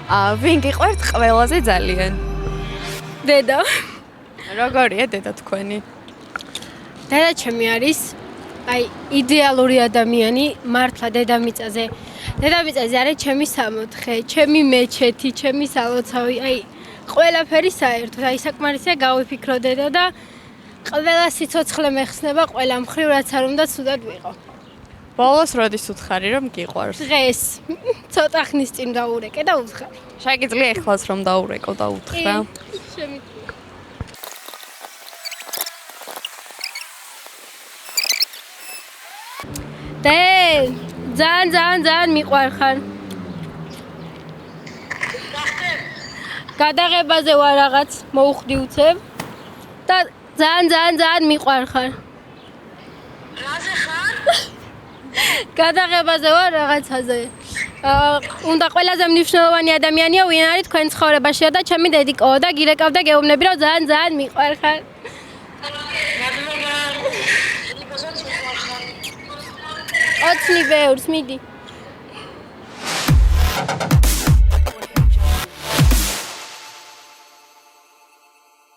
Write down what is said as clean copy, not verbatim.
ვინ გიყვართ ყველაზე ძალიან? დედა. როგორია დედა თქვენი? დედა ჩემი არის იდეალური ადამიანი, მართლა დედამიწაზე. დედამიწაზე არის ჩემი სამოთხე, ჩემი მეჩეთი, ჩემი სალოცავი, ყველაფერი საერთოდ, საკმარისია გავიფიქრო დედა და ყველა სიცოცხლე მეხსნება ყველა მხრივ, რაც არ უნდა ცუდად ვიყო. ბოლოს როდის უთხარი რომ გიყვარს? დღეს ცოტა ხნის წინ დაურეკე და უთხარი. შეგიძლია ეხლაც რომ დაურეკო და უთხრა? შემიძლია. ძალიან მიყვარხარ. გადაღებაზე ვარ რაღაც მოუხდი უცებ და ძალიან მიყვარხარ. რაზე ხარ? გადაღებაზე ვარ რაღაცაზე. უნდა ყველაზე მნიშვნელოვანი ადამიანია ვინ არის თქვენ ცხოვრებაში და ჩემი დედიკო და გირეკავ და გეუბნები რომ ძალიან მიყვარხარ. ოცნი ბევრს მიდი.